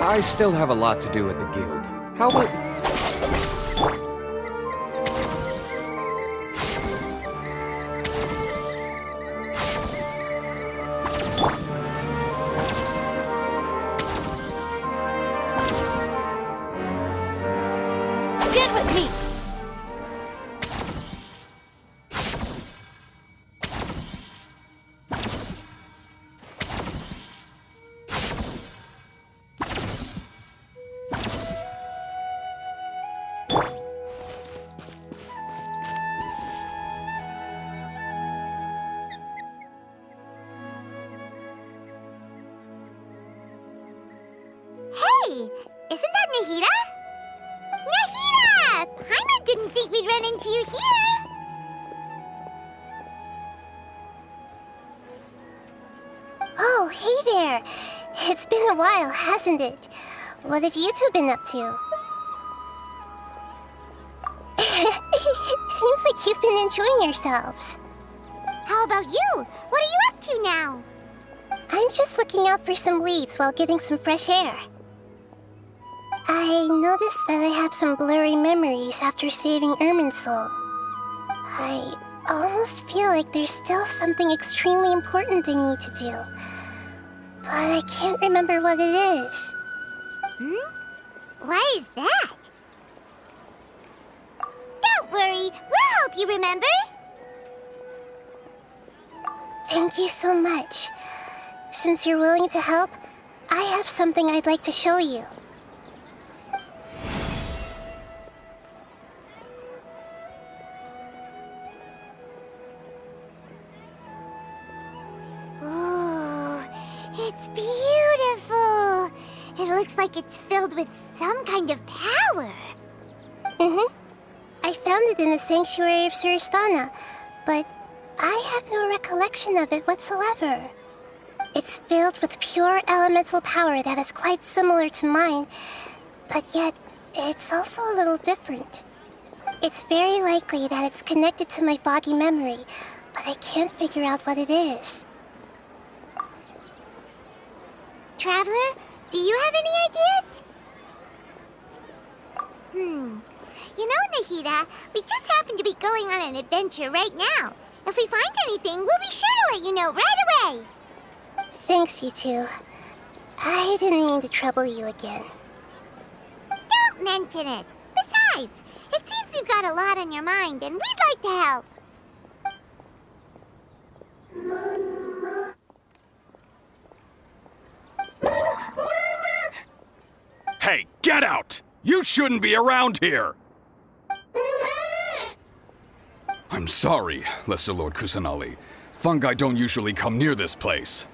I still have a lot to do at the guild. How about... Get with me! Hey, isn't that Nahida? Nahida! Paimon didn't think we'd run into you here. Oh, hey there. It's been a while, hasn't it? What have you two been up to? Seems like you've been enjoying yourselves. How about you? What are you up to now? I'm just looking out for some leads while getting some fresh air. I noticed that I have some blurry memories after saving Irminsul. I almost feel like there's still something extremely important I need to do. But I can't remember what it is. Why is that? Don't worry, we'll help you remember. Thank you so much. Since you're willing to help, I have something I'd like to show you. Oh, it's beautiful. It looks like it's filled with some kind of power. I found it in the sanctuary of Suristana, but I have no recollection of it whatsoever. It's filled with pure elemental power that is quite similar to mine, but yet it's also a little different. It's very likely that it's connected to my foggy memory, but I can't figure out what it is. Traveler, do you have any ideas? You know, Nahida, we just happen to be going on an adventure right now. If we find anything, we'll be sure to let you know right away. Thanks, you two. I didn't mean to trouble you again. Don't mention it. Besides, it seems you've got a lot on your mind, and we'd like to help. Hey, get out! You shouldn't be around here! I'm sorry, Lesser Lord Kusanali. Fungi don't usually come near this place.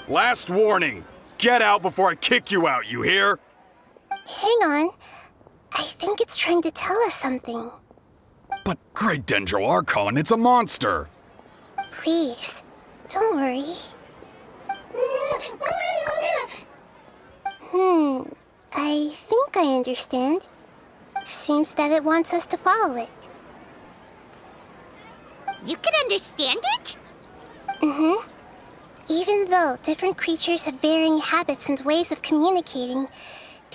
Last warning! Get out before I kick you out, you hear? Hang on. I think it's trying to tell us something. But Great Dendro Archon, it's a monster! Please, don't worry. I think I understand. Seems that it wants us to follow it. You can understand it? Even though different creatures have varying habits and ways of communicating,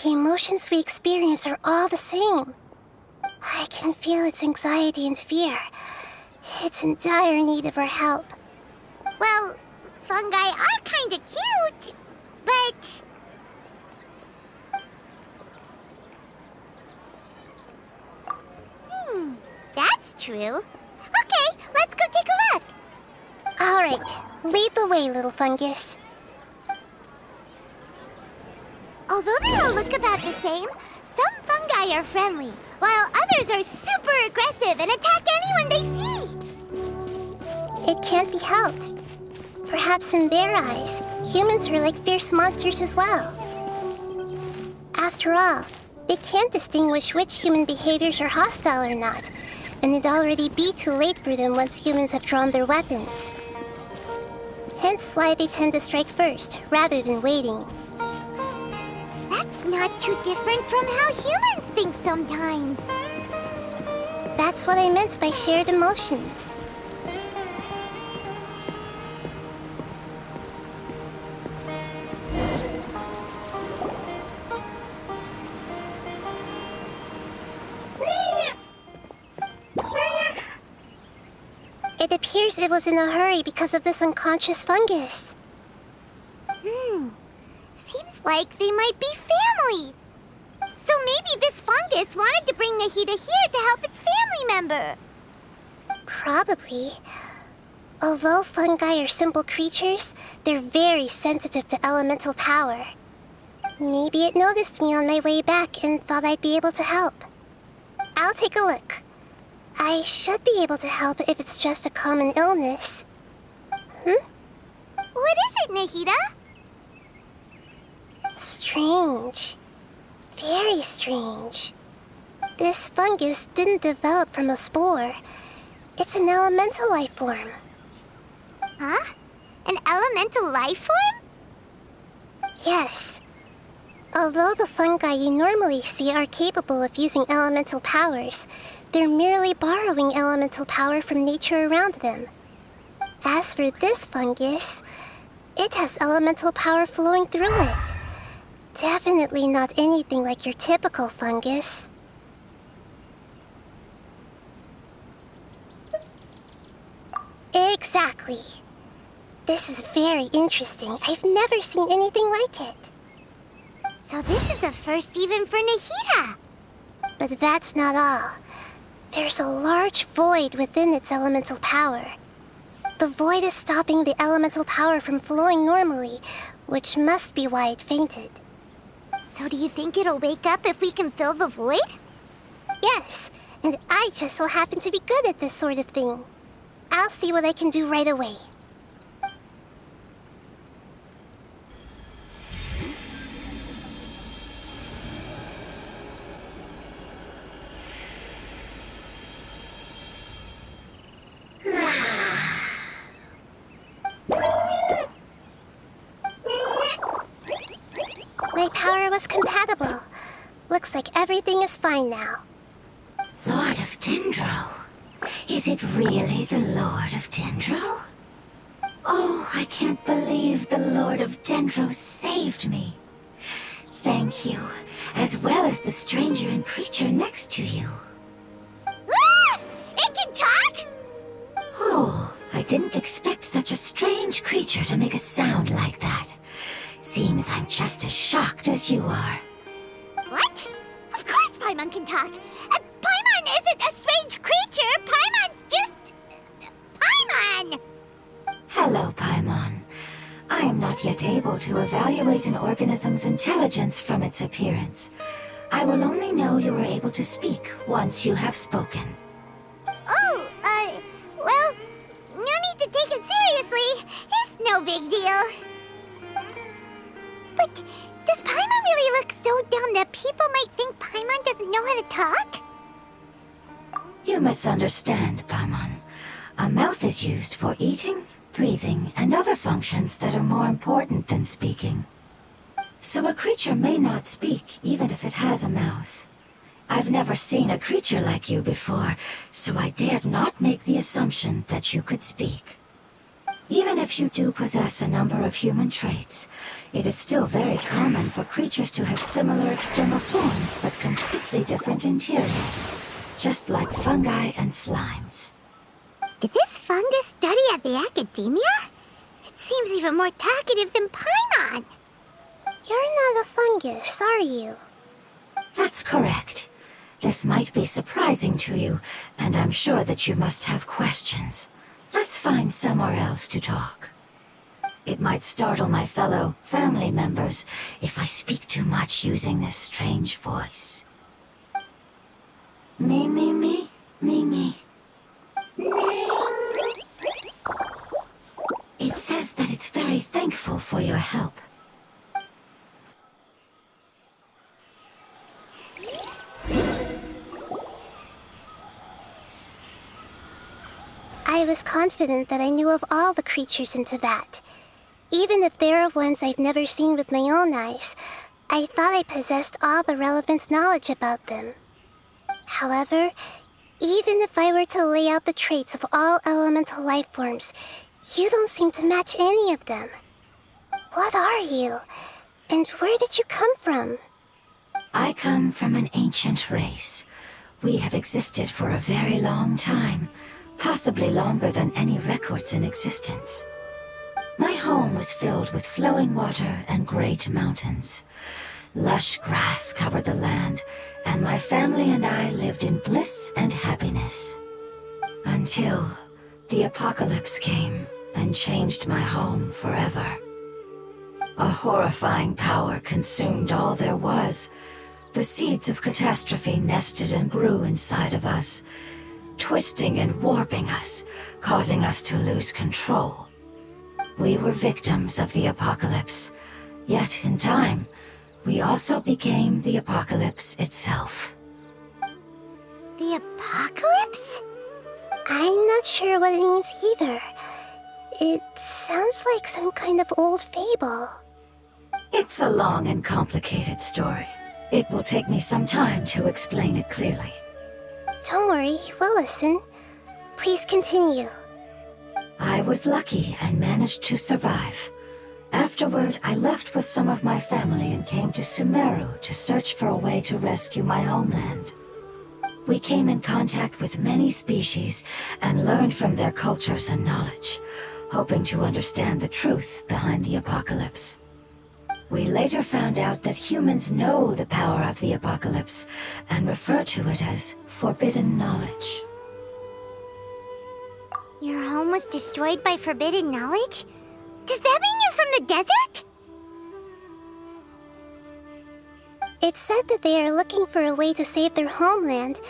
the emotions we experience are all the same. I can feel its anxiety and fear. It's in dire need of our help. Well, fungi are kinda cute, but... that's true. Okay, let's go take a look. All right, lead the way, little fungus. Although they all look about the same, some fungi are friendly, while others are super aggressive and attack anyone they see. It can't be helped. Perhaps in their eyes, humans are like fierce monsters as well. After all, they can't distinguish which human behaviors are hostile or not, and it'd already be too late for them once humans have drawn their weapons. Hence why they tend to strike first, rather than waiting. That's not too different from how humans think sometimes. That's what I meant by shared emotions. It appears it was in a hurry because of this unconscious fungus. Seems like they might be family. So maybe this fungus wanted to bring Nahida here to help its family member. Probably. Although fungi are simple creatures, they're very sensitive to elemental power. Maybe it noticed me on my way back and thought I'd be able to help. I'll take a look. I should be able to help if it's just a common illness. What is it, Nahida? Strange. Very strange. This fungus didn't develop from a spore. It's an elemental life form. Huh? An elemental life form? Yes. Although the fungi you normally see are capable of using elemental powers, they're merely borrowing elemental power from nature around them. As for this fungus, it has elemental power flowing through it. Definitely not anything like your typical fungus. Exactly. This is very interesting. I've never seen anything like it. So this is a first even for Nahida. But that's not all. There's a large void within its elemental power. The void is stopping the elemental power from flowing normally, which must be why it fainted. So do you think it'll wake up if we can fill the void? Yes, and I just so happen to be good at this sort of thing. I'll see what I can do right away. My power was compatible. Looks like everything is fine now. Lord of Dendro? Is it really the Lord of Dendro? Oh, I can't believe the Lord of Dendro saved me. Thank you, as well as the stranger and creature next to you. Ah! It can talk? Oh, I didn't expect such a strange creature to make a sound like that. Seems I'm just as shocked as you are. What? Of course Paimon can talk. Paimon isn't a strange creature. Paimon's just... Paimon! Hello, Paimon. I am not yet able to evaluate an organism's intelligence from its appearance. I will only know you are able to speak once you have spoken. Oh, well, no need to take it seriously. It's no big deal. But does Paimon really look so dumb that people might think Paimon doesn't know how to talk? You misunderstand, Paimon. A mouth is used for eating, breathing, and other functions that are more important than speaking. So a creature may not speak, even if it has a mouth. I've never seen a creature like you before, so I dared not make the assumption that you could speak. Even if you do possess a number of human traits, it is still very common for creatures to have similar external forms but completely different interiors, just like fungi and slimes. Did this fungus study at the academia? It seems even more talkative than Paimon. You're not a fungus, are you? That's correct. This might be surprising to you, and I'm sure that you must have questions. Let's find somewhere else to talk. It might startle my fellow family members if I speak too much using this strange voice. Me, me, me, me, me. It says that it's very thankful for your help. I was confident that I knew of all the creatures in Teyvat. Even if there are ones I've never seen with my own eyes, I thought I possessed all the relevant knowledge about them. However, even if I were to lay out the traits of all elemental life forms, you don't seem to match any of them. What are you? And where did you come from? I come from an ancient race. We have existed for a very long time, possibly longer than any records in existence. My home was filled with flowing water and great mountains. Lush grass covered the land, and my family and I lived in bliss and happiness. Until the apocalypse came and changed my home forever. A horrifying power consumed all there was. The seeds of catastrophe nested and grew inside of us, twisting and warping us, causing us to lose control. We were victims of the apocalypse, yet in time, we also became the apocalypse itself. The apocalypse? I'm not sure what it means either. It sounds like some kind of old fable. It's a long and complicated story. It will take me some time to explain it clearly. Don't worry, we'll listen. Please continue. I was lucky and managed to survive. Afterward, I left with some of my family and came to Sumeru to search for a way to rescue my homeland. We came in contact with many species and learned from their cultures and knowledge, hoping to understand the truth behind the apocalypse. We later found out that humans know the power of the apocalypse and refer to it as forbidden knowledge. Your home was destroyed by forbidden knowledge? Does that mean you're from the desert? It said that they are looking for a way to save their homeland,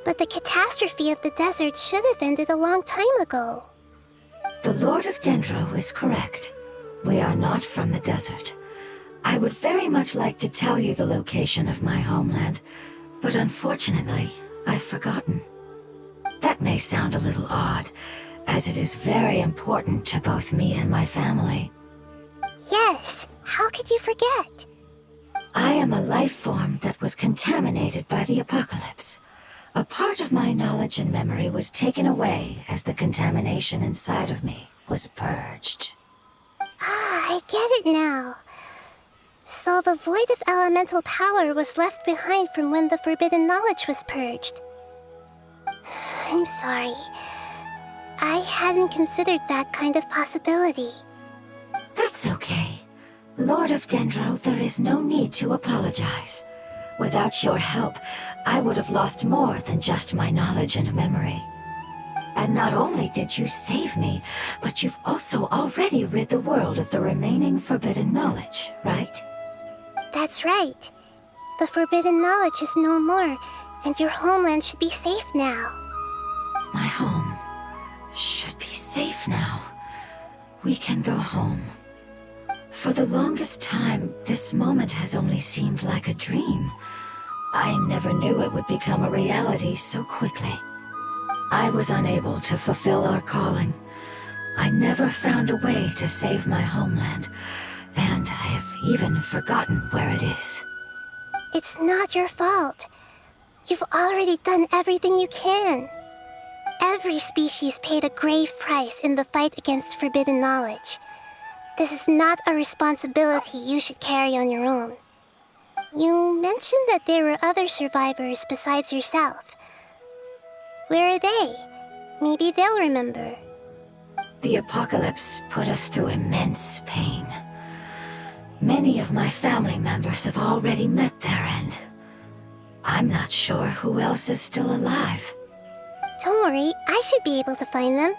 but the catastrophe of the desert should have ended a long time ago. The Lord of Dendro is correct. We are not from the desert. I would very much like to tell you the location of my homeland, but unfortunately, I've forgotten. That may sound a little odd, as it is very important to both me and my family. Yes, how could you forget? I am a life form that was contaminated by the apocalypse. A part of my knowledge and memory was taken away as the contamination inside of me was purged. Ah, I get it now. So the void of elemental power was left behind from when the forbidden knowledge was purged. I'm sorry. I hadn't considered that kind of possibility. That's okay. Lord of Dendro, there is no need to apologize. Without your help, I would have lost more than just my knowledge and memory. And not only did you save me, but you've also already rid the world of the remaining forbidden knowledge, right? That's right. The forbidden knowledge is no more, and your homeland should be safe now. My home should be safe now. We can go home. For the longest time, this moment has only seemed like a dream. I never knew it would become a reality so quickly. I was unable to fulfill our calling. I never found a way to save my homeland, and I have even forgotten where it is. It's not your fault. You've already done everything you can. Every species paid a grave price in the fight against forbidden knowledge. This is not a responsibility you should carry on your own. You mentioned that there were other survivors besides yourself. Where are they? Maybe they'll remember. The apocalypse put us through immense pain. Many of my family members have already met their end. I'm not sure who else is still alive. Don't worry, I should be able to find them.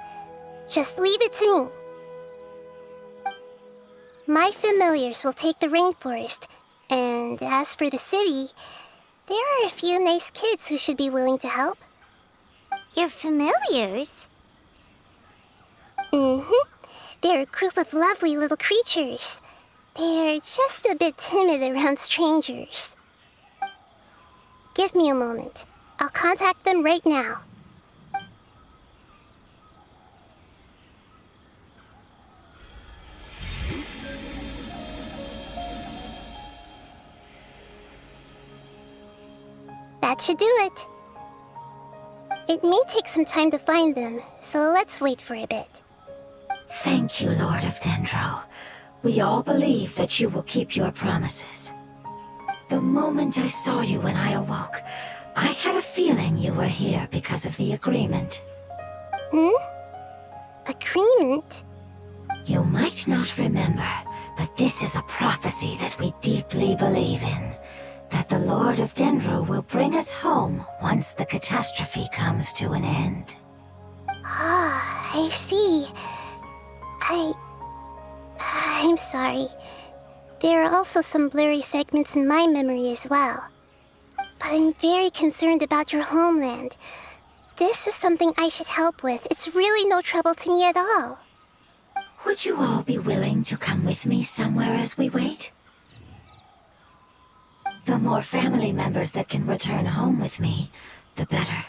Just leave it to me. My familiars will take the rainforest, and as for the city, there are a few nice kids who should be willing to help. Your familiars? Mm-hmm. They're a group of lovely little creatures. They're just a bit timid around strangers. Give me a moment. I'll contact them right now. That should do it. It may take some time to find them, so let's wait for a bit. Thank you, Lord of Dendro. We all believe that you will keep your promises. The moment I saw you when I awoke, I had a feeling you were here because of the agreement. Agreement? You might not remember, but this is a prophecy that we deeply believe in. That the Lord of Dendro will bring us home once the catastrophe comes to an end. Ah, I see. I'm sorry. There are also some blurry segments in my memory as well. But I'm very concerned about your homeland. This is something I should help with. It's really no trouble to me at all. Would you all be willing to come with me somewhere as we wait? The more family members that can return home with me, the better.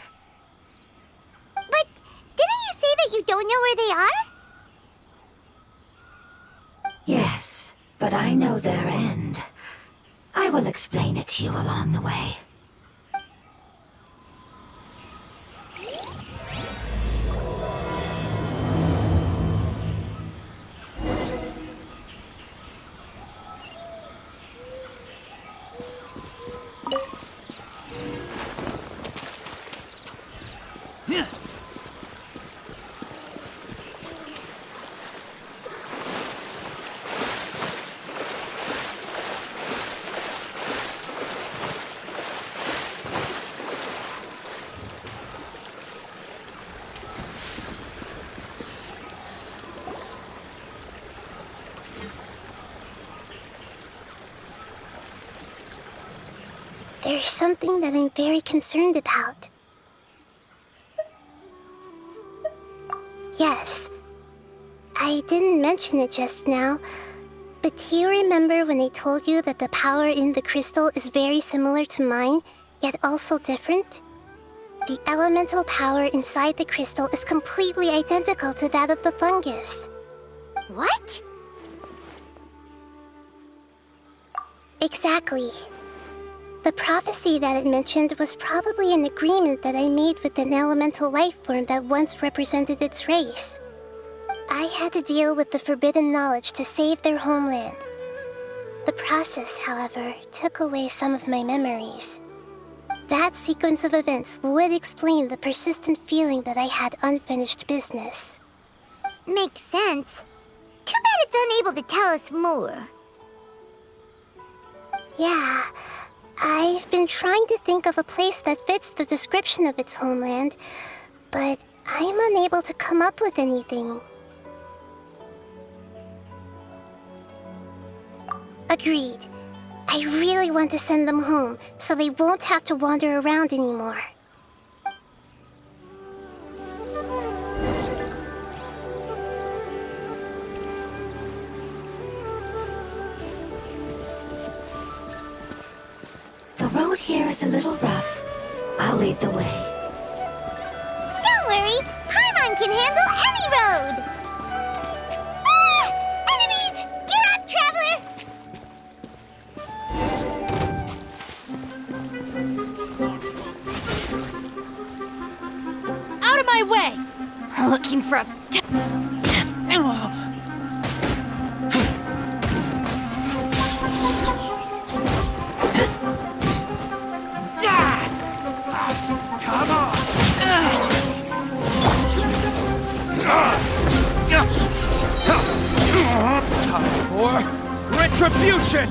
But didn't you say that you don't know where they are? Yes, but I know their end. I will explain it to you along the way. There's something that I'm very concerned about. Yes, I didn't mention it just now, but do you remember when I told you that the power in the crystal is very similar to mine, yet also different? The elemental power inside the crystal is completely identical to that of the fungus. What? Exactly. The prophecy that it mentioned was probably an agreement that I made with an elemental life form that once represented its race. I had to deal with the forbidden knowledge to save their homeland. The process, however, took away some of my memories. That sequence of events would explain the persistent feeling that I had unfinished business. Makes sense. Too bad it's unable to tell us more. Yeah, I've been trying to think of a place that fits the description of its homeland, but I'm unable to come up with anything. Agreed. I really want to send them home, so they won't have to wander around anymore. The road here is a little rough. I'll lead the way. Don't worry, Paimon can handle any road! Ah! Enemies! You're up, traveler! Out of my way! for a... Come on! Time for retribution!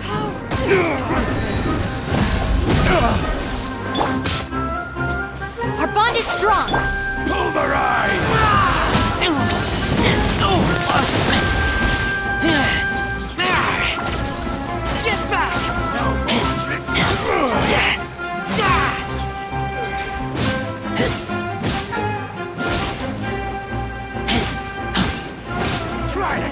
Our bond is strong! Pulverize! Get back! No more Try it!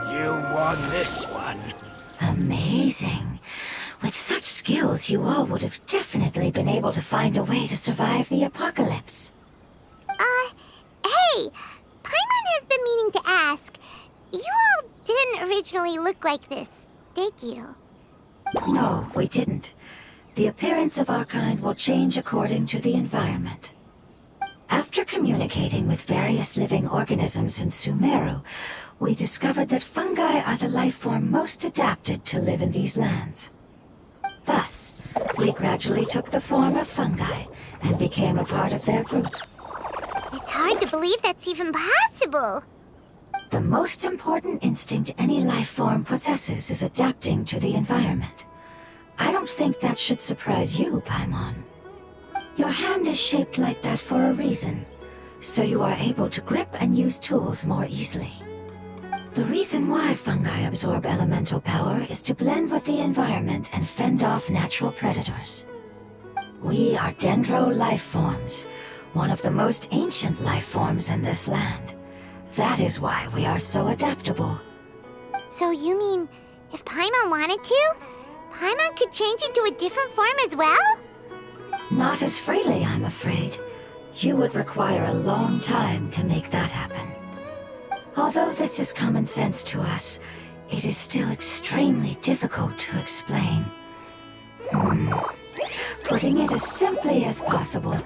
You won this one. Amazing. With such skills, you all would have definitely been able to find a way to survive the apocalypse. Hey! Paimon has been meaning to ask. You all didn't originally look like this, did you? No, we didn't. The appearance of our kind will change according to the environment. After communicating with various living organisms in Sumeru, we discovered that fungi are the life form most adapted to live in these lands. Thus, we gradually took the form of fungi and became a part of their group. It's hard to believe that's even possible. The most important instinct any life form possesses is adapting to the environment. I don't think that should surprise you, Paimon. Your hand is shaped like that for a reason, so you are able to grip and use tools more easily. The reason why fungi absorb elemental power is to blend with the environment and fend off natural predators. We are dendro life forms, one of the most ancient life forms in this land. That is why we are so adaptable. So you mean, if Paimon wanted to, Paimon could change into a different form as well? Not as freely, I'm afraid. You would require a long time to make that happen. Although this is common sense to us, it is still extremely difficult to explain. Putting it as simply as possible,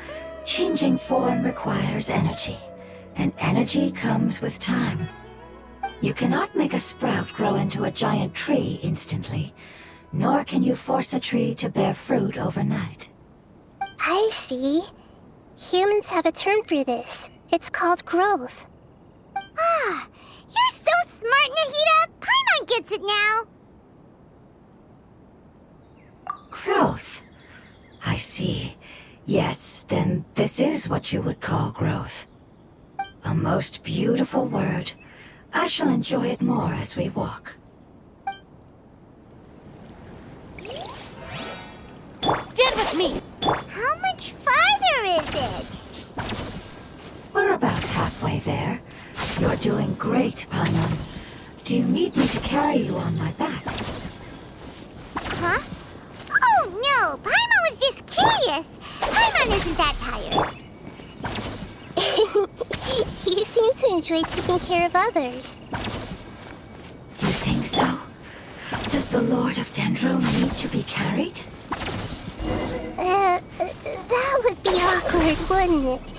changing form requires energy, and energy comes with time. You cannot make a sprout grow into a giant tree instantly, nor can you force a tree to bear fruit overnight. I see. Humans have a term for this. It's called growth. Ah, you're so smart, Nahida! Paimon gets it now! Growth. I see. Yes, then this is what you would call growth. A most beautiful word. I shall enjoy it more as we walk. Stand with me! How much farther is it? We're about halfway there. You're doing great, Paimon. Do you need me to carry you on my back? Huh? Oh no! Paimon was just curious! Paimon isn't that tired. You seem to enjoy taking care of others. You think so? Does the Lord of Dendro need to be carried? That would be awkward, wouldn't it?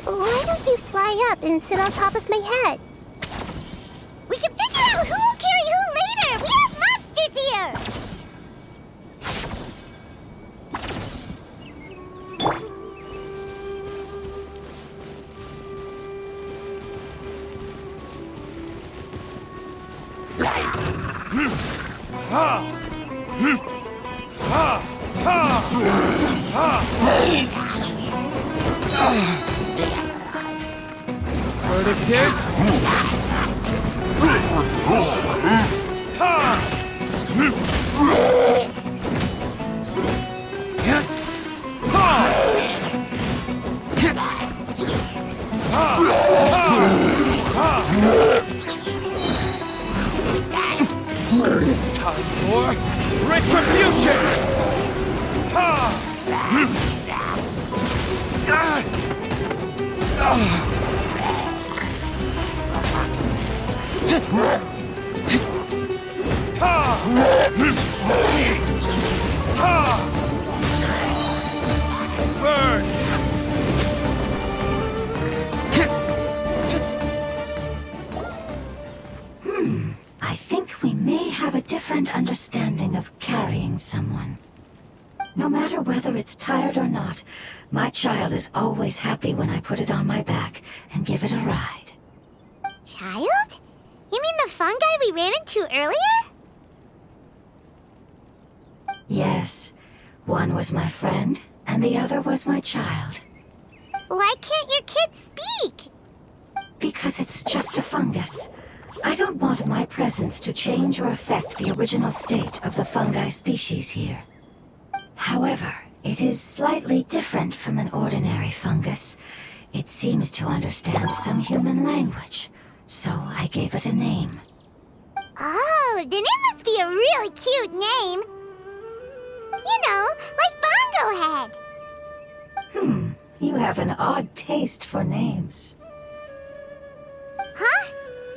Why don't you fly up and sit on top of my head? We can figure out who will carry who later! We have monsters here! Verdict is... Time for retribution! Burn! I think we may have a different understanding of carrying someone. No matter whether it's tired or not, my child is always happy when I put it on my back and give it a ride. Child? You mean the fungi we ran into earlier? Yes, one was my friend, and the other was my child. Why can't your kid speak? Because it's just a fungus. I don't want my presence to change or affect the original state of the fungi species here. However, it is slightly different from an ordinary fungus. It seems to understand some human language, so I gave it a name. Oh, then it must be a really cute name. You know, like Bongo Head. You have an odd taste for names. Huh?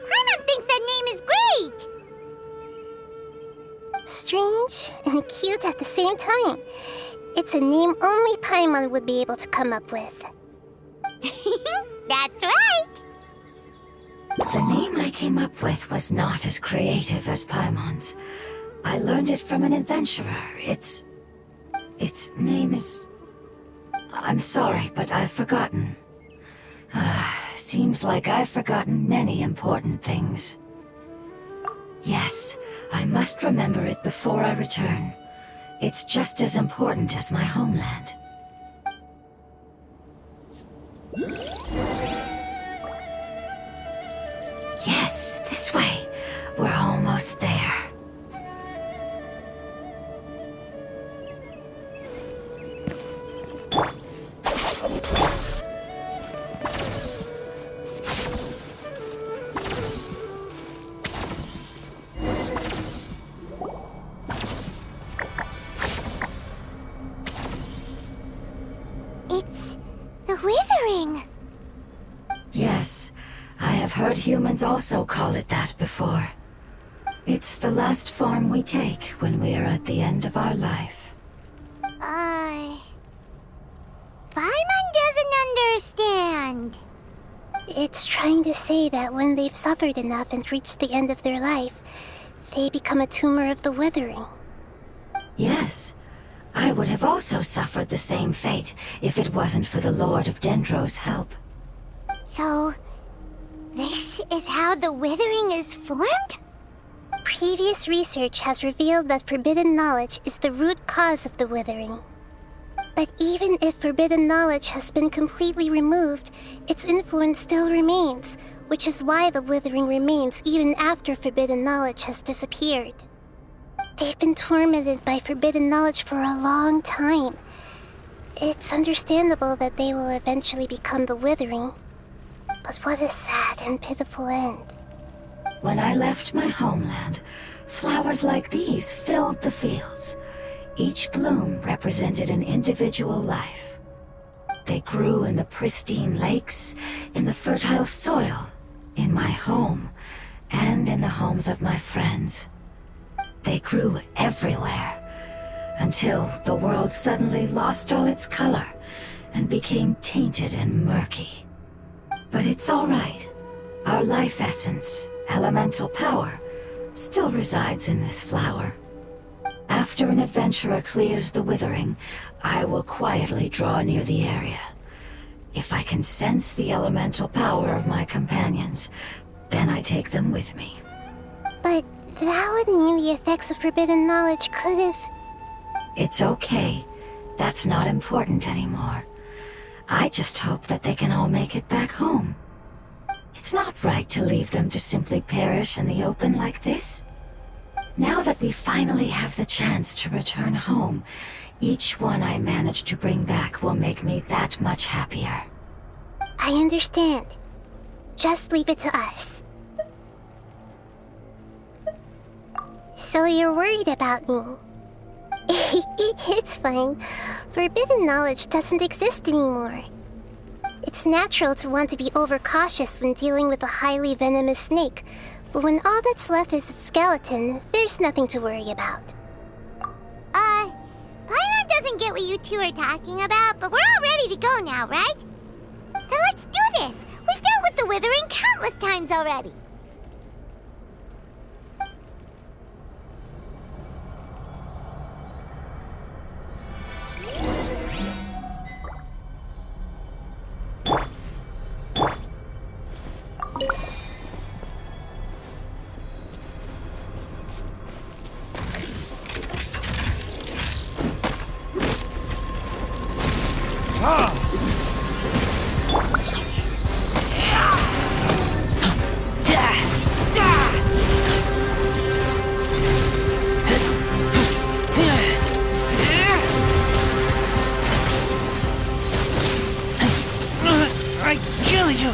Paimon thinks that name is great. Strange and cute at the same time. It's a name only Paimon would be able to come up with. That's right. The name I came up with was not as creative as Paimon's. I learned it from an adventurer. Its name is... I'm sorry, but I've forgotten. Seems like I've forgotten many important things. Yes, I must remember it before I return. It's just as important as my homeland. Yes, this way. We're almost there. It's the Withering. Yes, I have heard humans also call it that before. It's the last form we take when we are at the end of our life. Paimon doesn't understand. It's trying to say that when they've suffered enough and reached the end of their life, they become a tumor of the Withering. Yes, I would have also suffered the same fate if it wasn't for the Lord of Dendro's help. So, this is how the Withering is formed? Previous research has revealed that forbidden knowledge is the root cause of the Withering. But even if forbidden knowledge has been completely removed, its influence still remains, which is why the Withering remains even after forbidden knowledge has disappeared. They've been tormented by forbidden knowledge for a long time. It's understandable that they will eventually become the Withering. But what a sad and pitiful end. When I left my homeland, flowers like these filled the fields. Each bloom represented an individual life. They grew in the pristine lakes, in the fertile soil, in my home, and in the homes of my friends. They grew everywhere, until the world suddenly lost all its color and became tainted and murky. But it's all right. Our life essence, elemental power, still resides in this flower. After an adventurer clears the Withering, I will quietly draw near the area. If I can sense the elemental power of my companions, then I take them with me. But that would mean the effects of forbidden knowledge could have... It's okay. That's not important anymore. I just hope that they can all make it back home. It's not right to leave them to simply perish in the open like this. Now that we finally have the chance to return home, each one I manage to bring back will make me that much happier. I understand. Just leave it to us. So you're worried about me? It's fine. Forbidden knowledge doesn't exist anymore. It's natural to want to be overcautious when dealing with a highly venomous snake, But when all that's left is its skeleton, there's nothing to worry about. Paimon doesn't get what you two are talking about, but we're all ready to go now, right? Then let's do this! We've dealt with the Withering countless times already! I kill you!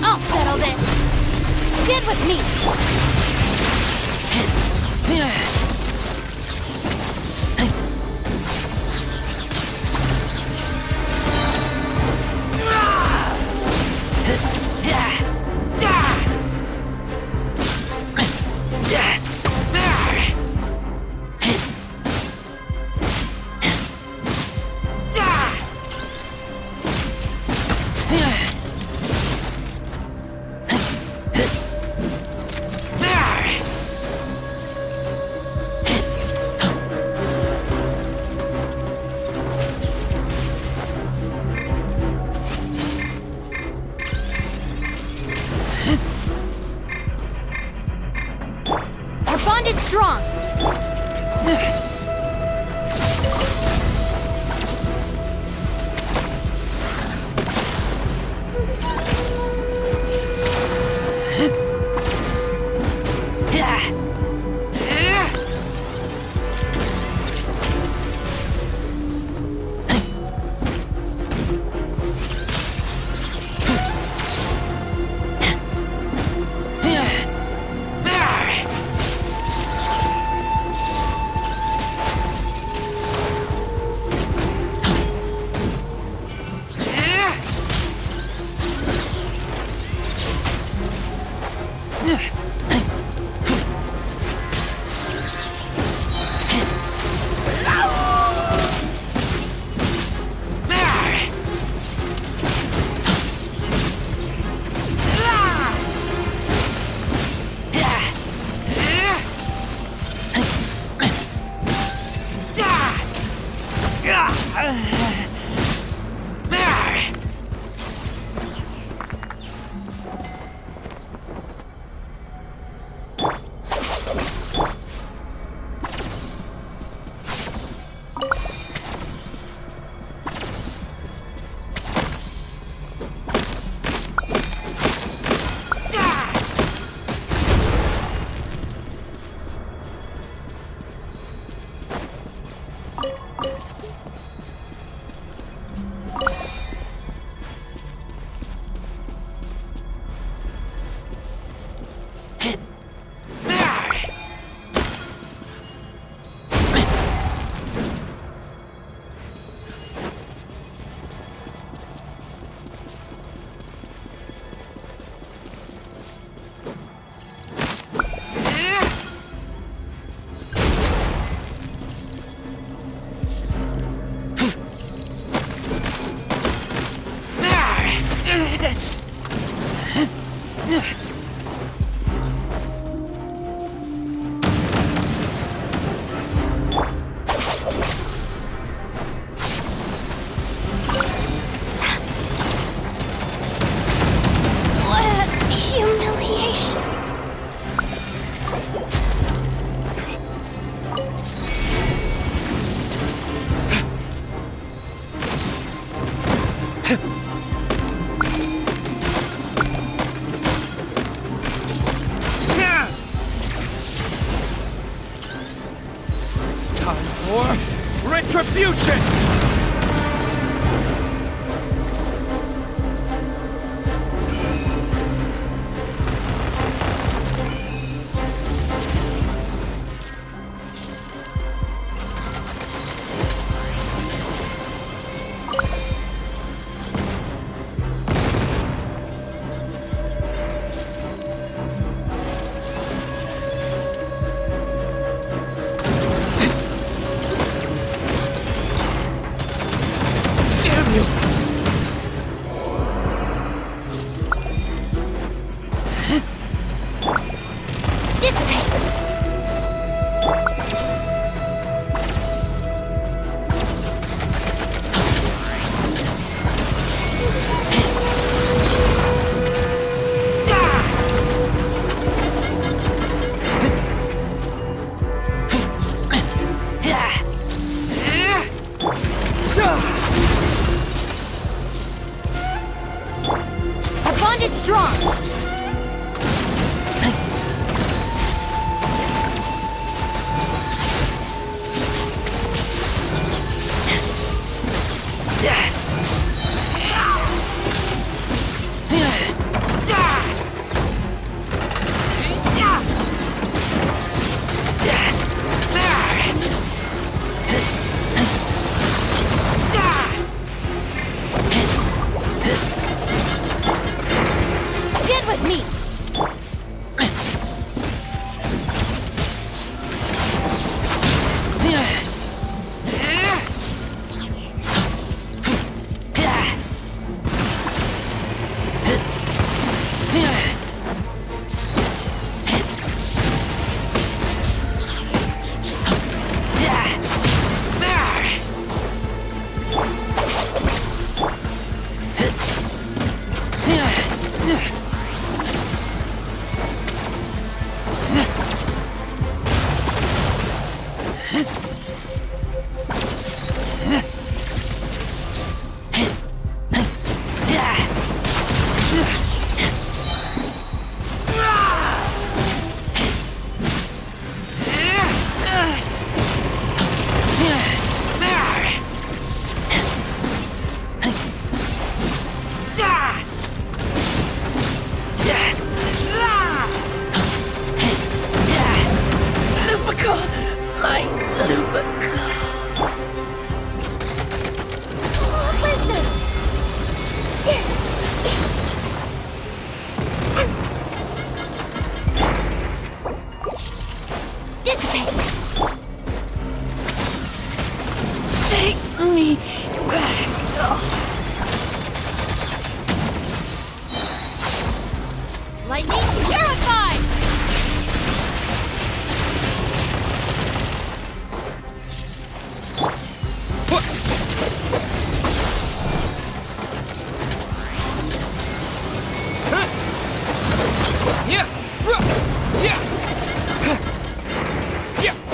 I'll settle this! Get with me! Our bond is strong! For retribution! Our bond is strong. Stand with me. Lightning terrified! Yeah! Yeah! Yeah!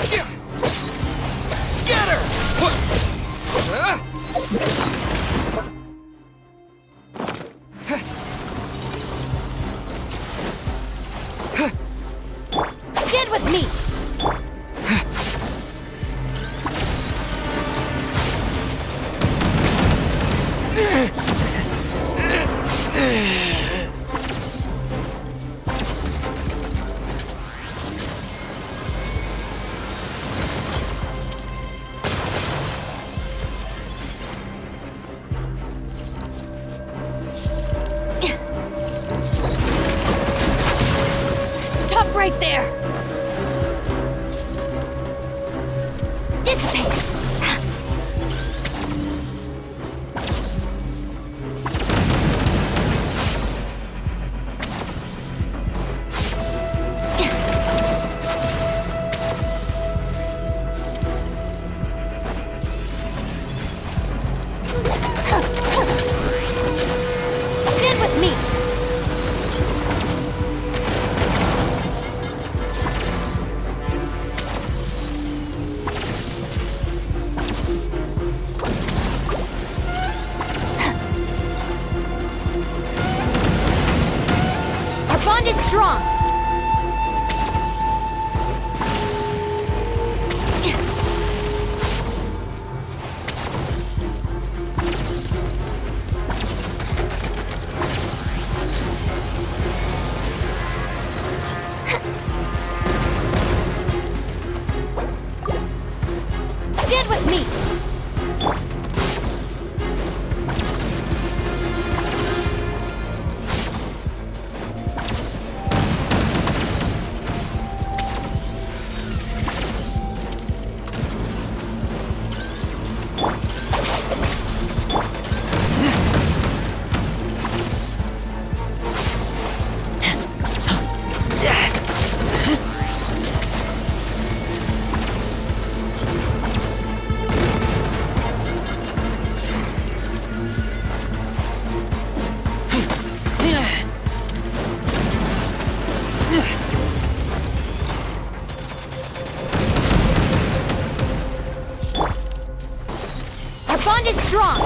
bond is strong!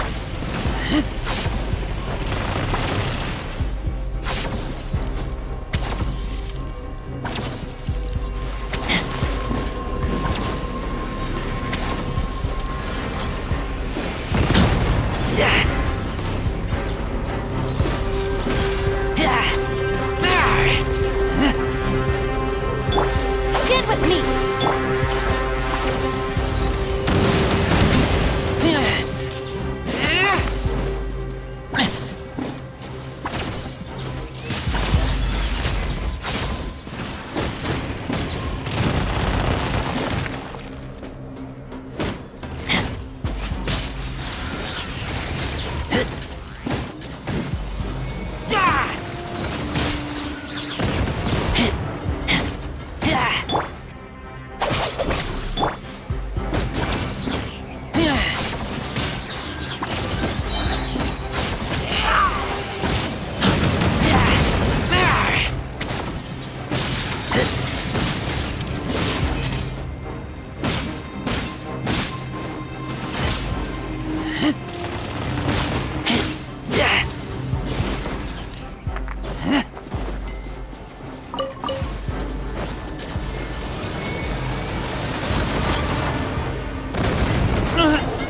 Stand with me!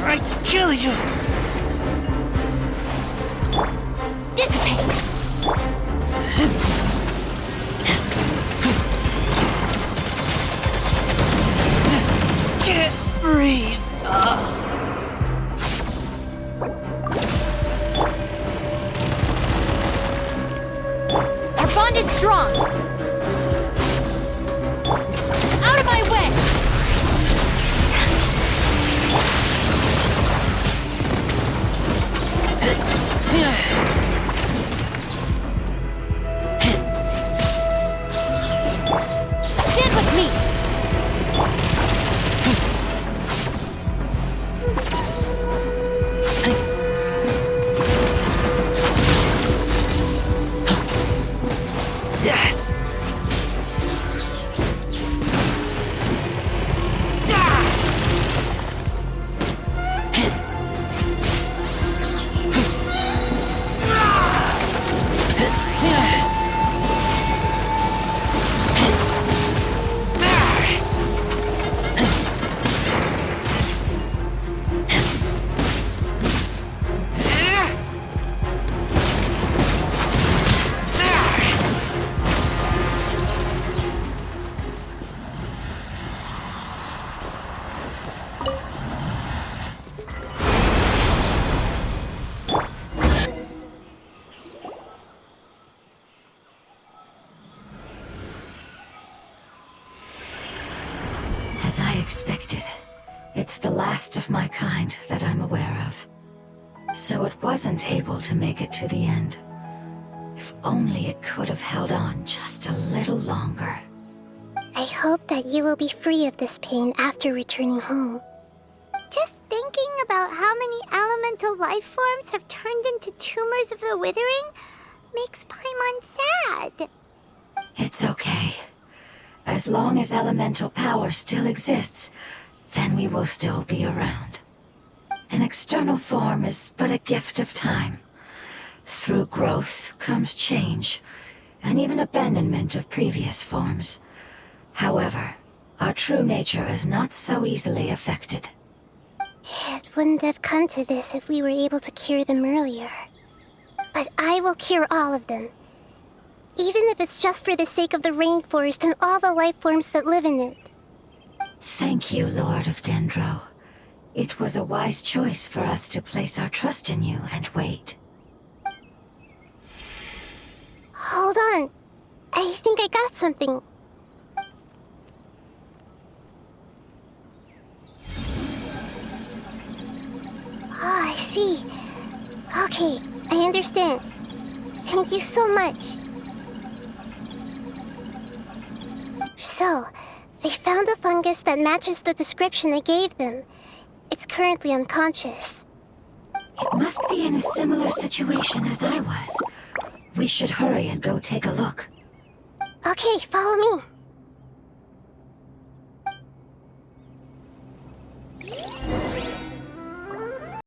I kill you! Dissipate! Can't breathe! Our bond is strong! Out of my way! Stand with me! As I expected, it's the last of my kind that I'm aware of. So it wasn't able to make it to the end. If only it could have held on just a little longer. I hope that you will be free of this pain after returning home. Just thinking about how many elemental life forms have turned into tumors of the withering makes Paimon sad. It's okay. As long as elemental power still exists, then we will still be around. An external form is but a gift of time. Through growth comes change, and even abandonment of previous forms. However, our true nature is not so easily affected. It wouldn't have come to this if we were able to cure them earlier. But I will cure all of them. Even if it's just for the sake of the rainforest and all the life forms that live in it. Thank you, Lord of Dendro. It was a wise choice for us to place our trust in you and wait. Hold on. I think I got something. Oh, I see. Okay, I understand. Thank you so much. So, they found a fungus that matches the description I gave them. It's currently unconscious. It must be in a similar situation as I was. We should hurry and go take a look. Okay, follow me.